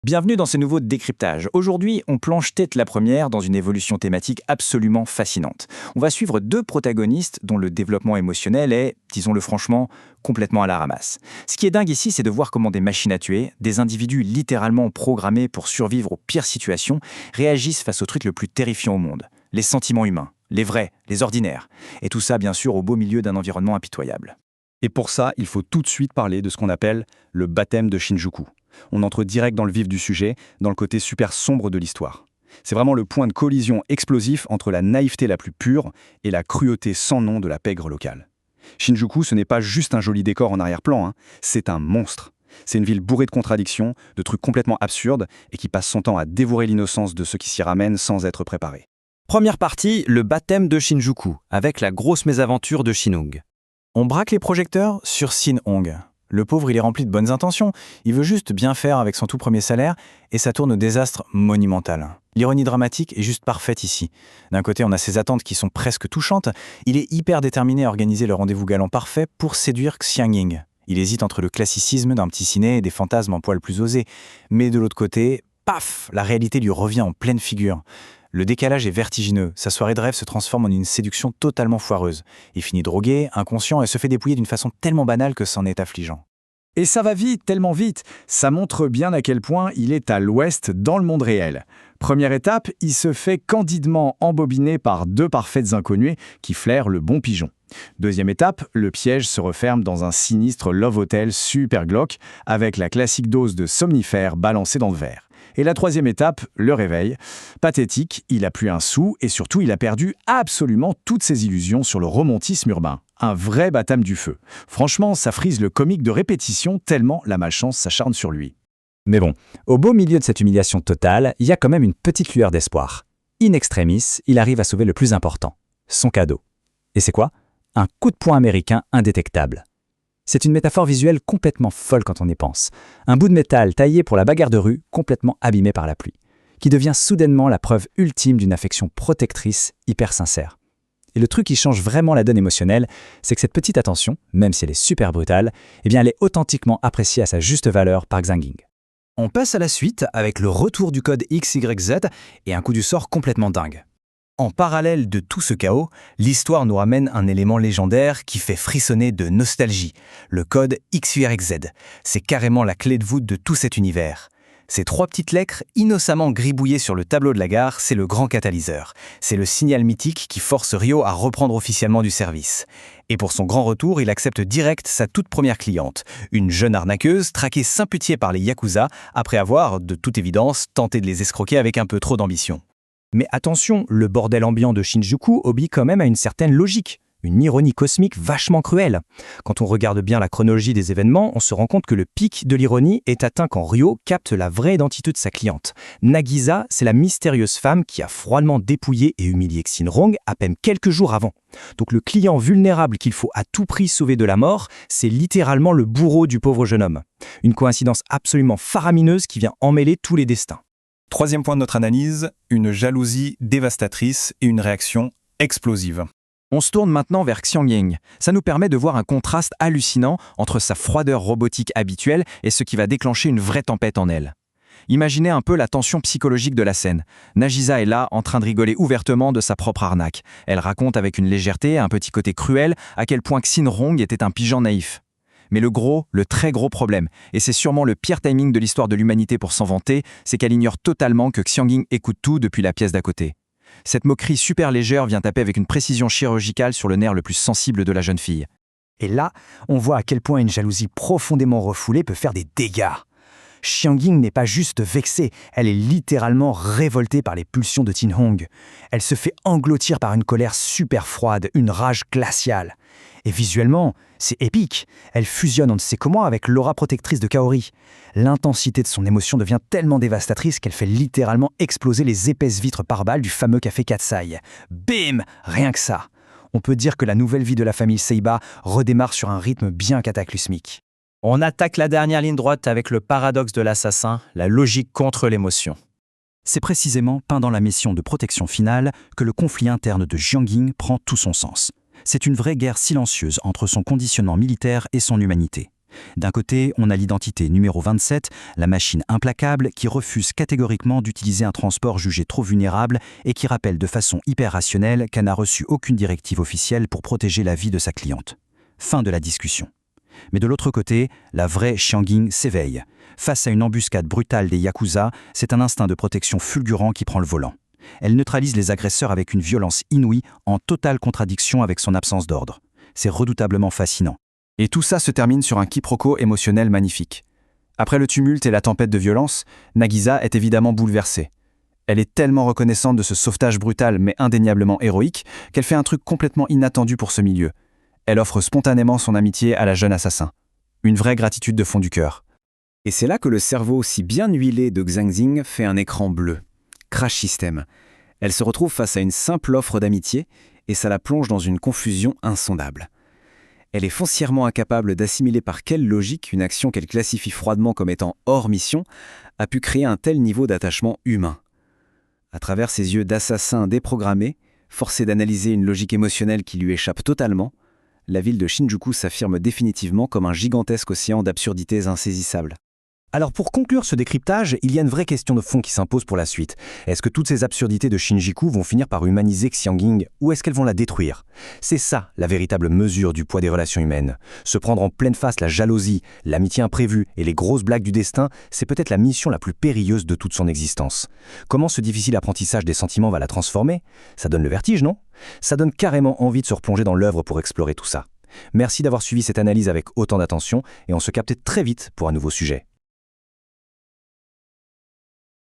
Bienvenue dans ce nouveau décryptage. Aujourd'hui, on plonge tête la première dans une évolution thématique absolument fascinante. On va suivre deux protagonistes dont le développement émotionnel est, disons-le franchement, complètement à la ramasse. Ce qui est dingue ici, c'est de voir comment des machines à tuer, des individus littéralement programmés pour survivre aux pires situations, réagissent face au truc le plus terrifiant au monde, les sentiments humains, les vrais, les ordinaires. Et tout ça, bien sûr, au beau milieu d'un environnement impitoyable. Et pour ça, il faut tout de suite parler de ce qu'on appelle le baptême de Shinjuku. On entre direct dans le vif du sujet, dans le côté super sombre de l'histoire. C'est vraiment le point de collision explosif entre la naïveté la plus pure et la cruauté sans nom de la pègre locale. Shinjuku, ce n'est pas juste un joli décor en arrière-plan, c'est un monstre. C'est une ville bourrée de contradictions, de trucs complètement absurdes et qui passe son temps à dévorer l'innocence de ceux qui s'y ramènent sans être préparés. Première partie, le baptême de Shinjuku, avec la grosse mésaventure de Shin-Hong. On braque les projecteurs sur Shin-Hong. Le pauvre, il est rempli de bonnes intentions. Il veut juste bien faire avec son tout premier salaire et ça tourne au désastre monumental. L'ironie dramatique est juste parfaite ici. D'un côté, on a ses attentes qui sont presque touchantes. Il est hyper déterminé à organiser le rendez-vous galant parfait pour séduire Xiangying. Il hésite entre le classicisme d'un petit ciné et des fantasmes en poil plus osés. Mais de l'autre côté, paf, la réalité lui revient en pleine figure. Le décalage est vertigineux. Sa soirée de rêve se transforme en une séduction totalement foireuse. Il finit drogué, inconscient et se fait dépouiller d'une façon tellement banale que c'en est affligeant. Et ça va vite, tellement vite. Ça montre bien à quel point il est à l'ouest dans le monde réel. Première étape, il se fait candidement embobiner par deux parfaites inconnues qui flairent le bon pigeon. Deuxième étape, le piège se referme dans un sinistre love hotel super glauque avec la classique dose de somnifères balancée dans le verre. Et la troisième étape, le réveil. Pathétique, il a plus un sou et surtout il a perdu absolument toutes ses illusions sur le romantisme urbain. Un vrai baptême du feu. Franchement, ça frise le comique de répétition tellement la malchance s'acharne sur lui. Mais bon, au beau milieu de cette humiliation totale, il y a quand même une petite lueur d'espoir. In extremis, il arrive à sauver le plus important, son cadeau. Et c'est quoi ? Un coup de poing américain indétectable. C'est une métaphore visuelle complètement folle quand on y pense. Un bout de métal taillé pour la bagarre de rue, complètement abîmé par la pluie, qui devient soudainement la preuve ultime d'une affection protectrice hyper sincère. Et le truc qui change vraiment la donne émotionnelle, c'est que cette petite attention, même si elle est super brutale, elle est authentiquement appréciée à sa juste valeur par Xiangying. On passe à la suite avec le retour du code XYZ et un coup du sort complètement dingue. En parallèle de tout ce chaos, l'histoire nous ramène un élément légendaire qui fait frissonner de nostalgie, le code XYZ. C'est carrément la clé de voûte de tout cet univers. Ces trois petites lettres innocemment gribouillées sur le tableau de la gare, c'est le grand catalyseur. C'est le signal mythique qui force Ryo à reprendre officiellement du service. Et pour son grand retour, il accepte direct sa toute première cliente, une jeune arnaqueuse traquée sans pitié par les Yakuza après avoir, de toute évidence, tenté de les escroquer avec un peu trop d'ambition. Mais attention, le bordel ambiant de Shinjuku obéit quand même à une certaine logique, une ironie cosmique vachement cruelle. Quand on regarde bien la chronologie des événements, on se rend compte que le pic de l'ironie est atteint quand Ryo capte la vraie identité de sa cliente. Nagisa, c'est la mystérieuse femme qui a froidement dépouillé et humilié Shin-Hong à peine quelques jours avant. Donc le client vulnérable qu'il faut à tout prix sauver de la mort, c'est littéralement le bourreau du pauvre jeune homme. Une coïncidence absolument faramineuse qui vient emmêler tous les destins. Troisième point de notre analyse, une jalousie dévastatrice et une réaction explosive. On se tourne maintenant vers Xiangying. Ça nous permet de voir un contraste hallucinant entre sa froideur robotique habituelle et ce qui va déclencher une vraie tempête en elle. Imaginez un peu la tension psychologique de la scène. Nagisa est là, en train de rigoler ouvertement de sa propre arnaque. Elle raconte avec une légèreté, un petit côté cruel, à quel point Shin-Hong était un pigeon naïf. Mais le très gros problème, et c'est sûrement le pire timing de l'histoire de l'humanité pour s'en vanter, c'est qu'elle ignore totalement que Xiangying écoute tout depuis la pièce d'à côté. Cette moquerie super légère vient taper avec une précision chirurgicale sur le nerf le plus sensible de la jeune fille. Et là, on voit à quel point une jalousie profondément refoulée peut faire des dégâts. Xiangying n'est pas juste vexée, elle est littéralement révoltée par les pulsions de Shin-Hong. Elle se fait engloutir par une colère super froide, une rage glaciale. Et visuellement, c'est épique. Elle fusionne on ne sait comment avec l'aura protectrice de Kaori. L'intensité de son émotion devient tellement dévastatrice qu'elle fait littéralement exploser les épaisses vitres pare-balles du fameux café Katsai. Bim! Rien que ça. On peut dire que la nouvelle vie de la famille Seiba redémarre sur un rythme bien cataclysmique. On attaque la dernière ligne droite avec le paradoxe de l'assassin, la logique contre l'émotion. C'est précisément pendant la mission de protection finale que le conflit interne de Xiangying prend tout son sens. C'est une vraie guerre silencieuse entre son conditionnement militaire et son humanité. D'un côté, on a l'identité numéro 27, la machine implacable qui refuse catégoriquement d'utiliser un transport jugé trop vulnérable et qui rappelle de façon hyper rationnelle qu'elle n'a reçu aucune directive officielle pour protéger la vie de sa cliente. Fin de la discussion. Mais de l'autre côté, la vraie Xiangying s'éveille. Face à une embuscade brutale des Yakuza, c'est un instinct de protection fulgurant qui prend le volant. Elle neutralise les agresseurs avec une violence inouïe, en totale contradiction avec son absence d'ordre. C'est redoutablement fascinant. Et tout ça se termine sur un quiproquo émotionnel magnifique. Après le tumulte et la tempête de violence, Nagisa est évidemment bouleversée. Elle est tellement reconnaissante de ce sauvetage brutal mais indéniablement héroïque qu'elle fait un truc complètement inattendu pour ce milieu. Elle offre spontanément son amitié à la jeune assassin. Une vraie gratitude de fond du cœur. Et c'est là que le cerveau si bien huilé de Zhang Xing fait un écran bleu. Crash System. Elle se retrouve face à une simple offre d'amitié et ça la plonge dans une confusion insondable. Elle est foncièrement incapable d'assimiler par quelle logique une action qu'elle classifie froidement comme étant hors mission a pu créer un tel niveau d'attachement humain. À travers ses yeux d'assassin déprogrammé, forcée d'analyser une logique émotionnelle qui lui échappe totalement, la ville de Shinjuku s'affirme définitivement comme un gigantesque océan d'absurdités insaisissables. Alors pour conclure ce décryptage, il y a une vraie question de fond qui s'impose pour la suite. Est-ce que toutes ces absurdités de Shinjuku vont finir par humaniser Xiangying ou est-ce qu'elles vont la détruire? C'est ça la véritable mesure du poids des relations humaines. Se prendre en pleine face la jalousie, l'amitié imprévue et les grosses blagues du destin, c'est peut-être la mission la plus périlleuse de toute son existence. Comment ce difficile apprentissage des sentiments va la transformer? Ça donne le vertige, non? Ça donne carrément envie de se replonger dans l'œuvre pour explorer tout ça. Merci d'avoir suivi cette analyse avec autant d'attention et on se capte très vite pour un nouveau sujet.